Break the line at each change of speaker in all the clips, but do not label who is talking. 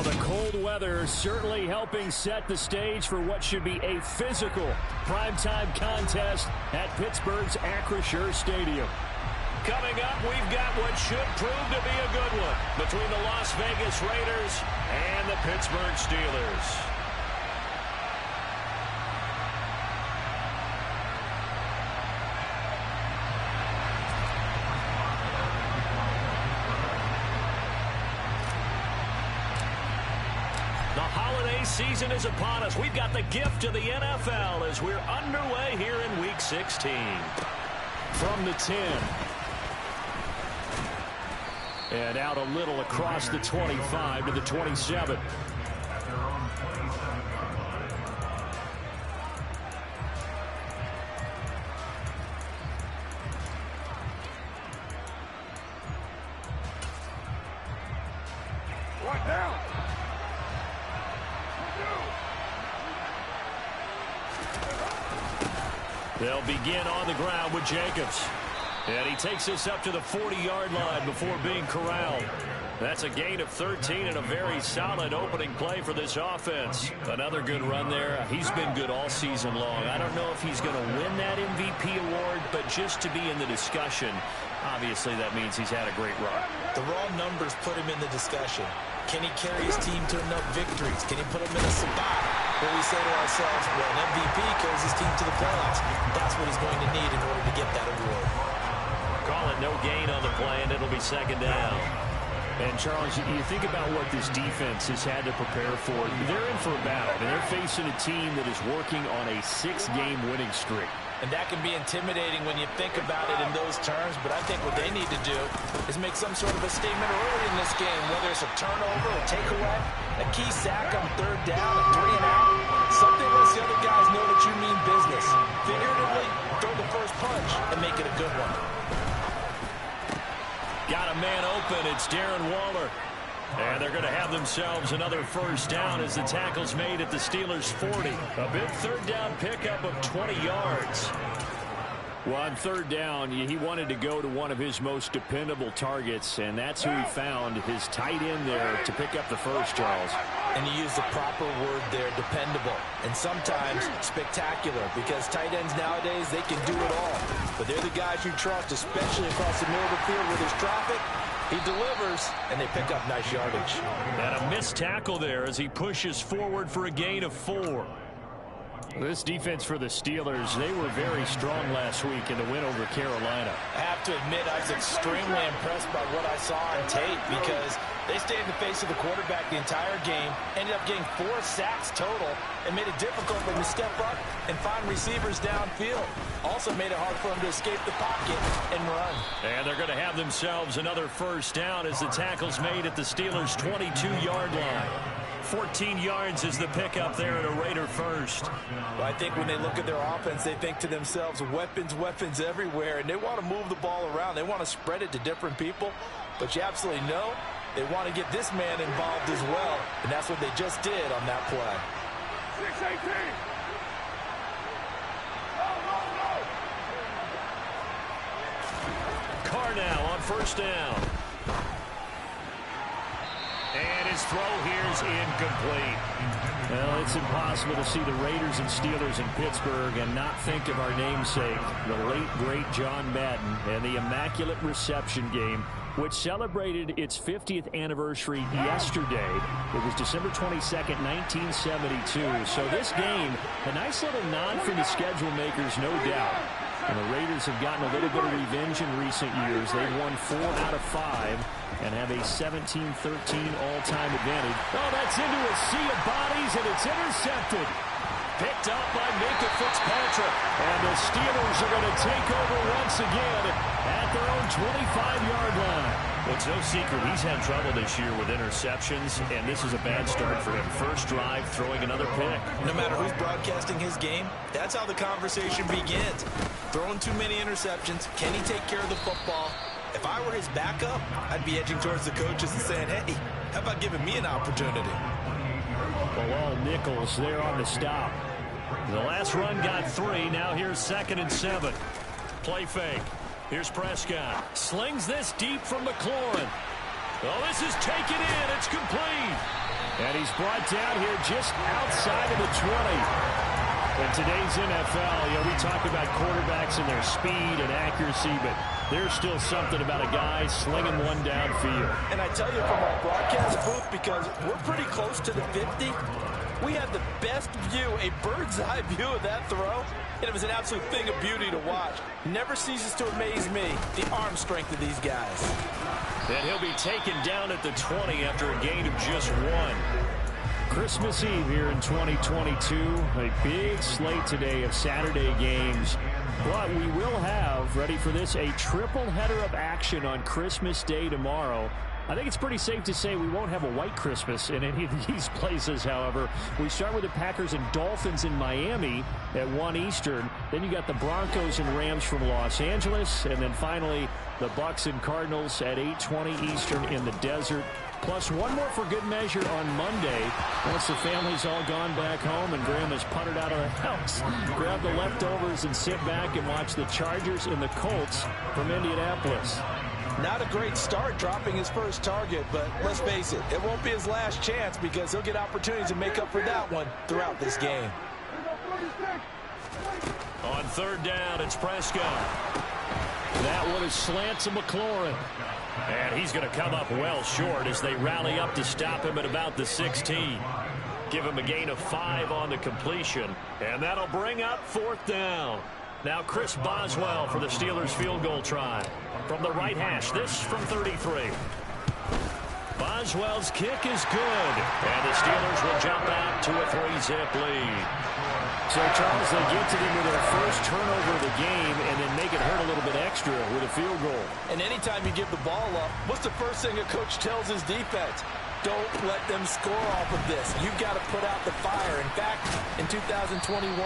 Well, the cold weather certainly helping set the stage for what should be a physical primetime contest at Pittsburgh's Acrisure Stadium. Coming up, we've got what should prove to be a good one between the Las Vegas Raiders and the Pittsburgh Steelers. The holiday season is upon us. We've got the gift of the NFL as we're underway here in Week 16. From the 10. And out a little across the 25 to the 27.
Right now.
They'll begin on the ground with Jacobs. And he takes us up to the 40-yard line before being corralled. That's a gain of 13 and a very solid opening play for this offense. Another good run there. He's been good all season long. I don't know if he's going to win that MVP award, but just to be in the discussion, obviously that means he's had a great run.
The raw numbers put him in the discussion. Can he carry his team to enough victories? Can he put them in a spot where we say to ourselves, well, an MVP carries his team to the playoffs. That's what he's going to need in order to get that award.
Call it no gain on the play, and it'll be second down. And, Charles, you think about what this defense has had to prepare for. They're in for a battle, and they're facing a team that is working on a 6-game winning streak.
And that can be intimidating when you think about it in those terms, but I think what they need to do is make some sort of a statement early in this game, whether it's a turnover, a takeaway, a key sack on third down, a 3-and-out, something lets the other guys know that you mean business. Figuratively, throw the first punch and make it a good one.
Got a man open. It's Darren Waller. And they're going to have themselves another first down as the tackle's made at the Steelers' 40. A big third down pickup of 20 yards. Well, on third down, he wanted to go to one of his most dependable targets, and that's who he found, his tight end there, to pick up the first, Charles.
And you use the proper word there, dependable, and sometimes spectacular, because tight ends nowadays, they can do it all. But they're the guys you trust, especially across the middle of the field where there's traffic. He delivers, and they pick up nice yardage.
And a missed tackle there as he pushes forward for a gain of 4. This defense for the Steelers, they were very strong last week in the win over Carolina.
I have to admit, I was extremely impressed by what I saw on tape because they stayed in the face of the quarterback the entire game, ended up getting 4 sacks total, and made it difficult for him to step up and find receivers downfield. Also made it hard for him to escape the pocket and run. And
they're going to have themselves another first down as the tackle's made at the Steelers' 22-yard line. 14 yards is the pickup there at a Raider first.
Well, I think when they look at their offense, they think to themselves, weapons, weapons everywhere, and they want to move the ball around. They want to spread it to different people, but you absolutely know they want to get this man involved as well, and that's what they just did on that play.
6-18.
Carr now on first down. And his throw here is incomplete. Well, it's impossible to see the Raiders and Steelers in Pittsburgh and not think of our namesake, the late, great John Madden, and the Immaculate Reception game, which celebrated its 50th anniversary yesterday. It was December 22nd, 1972. So this game, a nice little nod for the schedule makers, no doubt. And the Raiders have gotten a little bit of revenge in recent years. They've won 4 out of 5 and have a 17-13 all-time advantage. Oh, that's into a sea of bodies, and it's intercepted. Picked up by Minkah Fitzpatrick. And the Steelers are going to take over once again at their own 25-yard line. Well, it's no secret he's had trouble this year with interceptions, and this is a bad start for him. First drive, throwing another pick.
No matter who's broadcasting his game, that's how the conversation begins. Throwing too many interceptions. Can he take care of the football? If I were his backup, I'd be edging towards the coaches and saying, hey, how about giving me an opportunity?
Well, all Nichols there on the stop. The last run got 3. Now here's 2nd and 7. Play fake. Here's Prescott. Slings this deep from McLaurin. Oh, this is taken in. It's complete. And he's brought down here just outside of the 20. In today's NFL, we talk about quarterbacks and their speed and accuracy, but there's still something about a guy slinging one downfield.
And I tell you from our broadcast booth, because we're pretty close to the 50, we had the best view, a bird's eye view of that throw, and it was an absolute thing of beauty to watch. Never ceases to amaze me, the arm strength of these guys.
And he'll be taken down at the 20 after a gain of just 1. Christmas Eve here in 2022. A big slate today of Saturday games. But we will have, ready for this, a triple header of action on Christmas Day tomorrow. I think it's pretty safe to say we won't have a white Christmas in any of these places, however. We start with the Packers and Dolphins in Miami at 1 Eastern. Then you got the Broncos and Rams from Los Angeles. And then finally, the Bucs and Cardinals at 8:20 Eastern in the desert. Plus one more for good measure on Monday. Once the family's all gone back home and Grandma's puttered out of the house, grab the leftovers and sit back and watch the Chargers and the Colts from Indianapolis.
Not a great start dropping his first target, but let's face it, it won't be his last chance because he'll get opportunities to make up for that one throughout this game.
On third down, it's Prescott. That one is slant to McLaurin. And he's going to come up well short as they rally up to stop him at about the 16. Give him a gain of 5 on the completion. And that'll bring up fourth down. Now Chris Boswell for the Steelers field goal try. From the right hash, this from 33. Boswell's kick is good. And the Steelers will jump out to a 3-zip lead. So, Charles, they get to them with their first turnover of the game and then make it hurt a little bit extra with a field goal.
And anytime you give the ball up, what's the first thing a coach tells his defense? Don't let them score off of this. You've got to put out the fire. In fact, in 2021,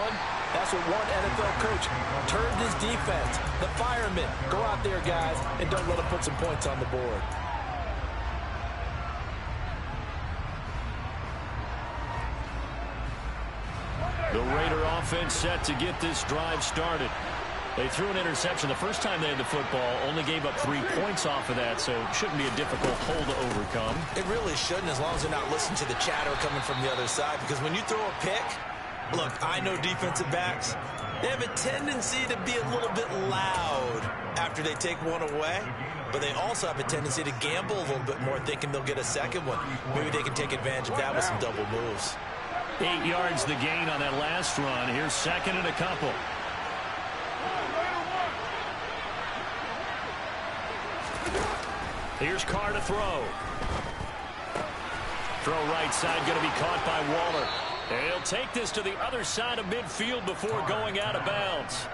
that's what one NFL coach turned his defense. The firemen. Go out there, guys, and don't let them put some points on the board.
The Raider offense set to get this drive started. They threw an interception the first time they had the football, only gave up 3 points off of that, so it shouldn't be a difficult hole to overcome.
It really shouldn't, as long as they're not listening to the chatter coming from the other side, because when you throw a pick, look, I know defensive backs, they have a tendency to be a little bit loud after they take one away, but they also have a tendency to gamble a little bit more, thinking they'll get a second one. Maybe they can take advantage of that with some double moves.
8 yards the gain on that last run. Here's second and a couple. Here's Carr to throw. Throw right side, going to be caught by Waller. And he'll take this to the other side of midfield before going out of bounds.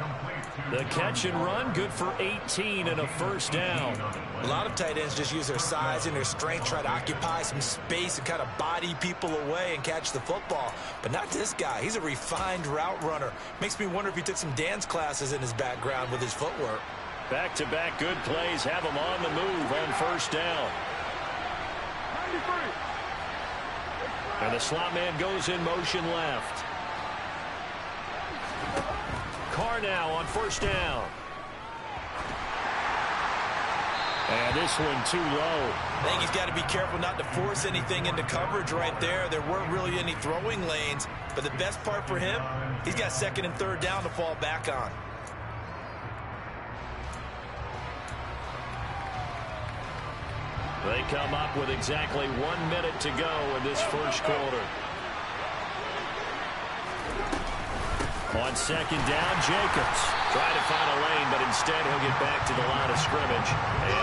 The catch and run, good for 18 and a first down.
A lot of tight ends just use their size and their strength, try to occupy some space and kind of body people away and catch the football. But not this guy. He's a refined route runner. Makes me wonder if he took some dance classes in his background with his footwork.
Back-to-back good plays have him on the move on first down.
93.
And the slot man goes in motion left. Carr now on first down. And this one too low.
I think he's got to be careful not to force anything into coverage right there. There weren't really any throwing lanes. But the best part for him, he's got second and third down to fall back on.
They come up with exactly 1 minute to go in this first quarter. On second down, Jacobs trying to find a lane, but instead he'll get back to the line of scrimmage. And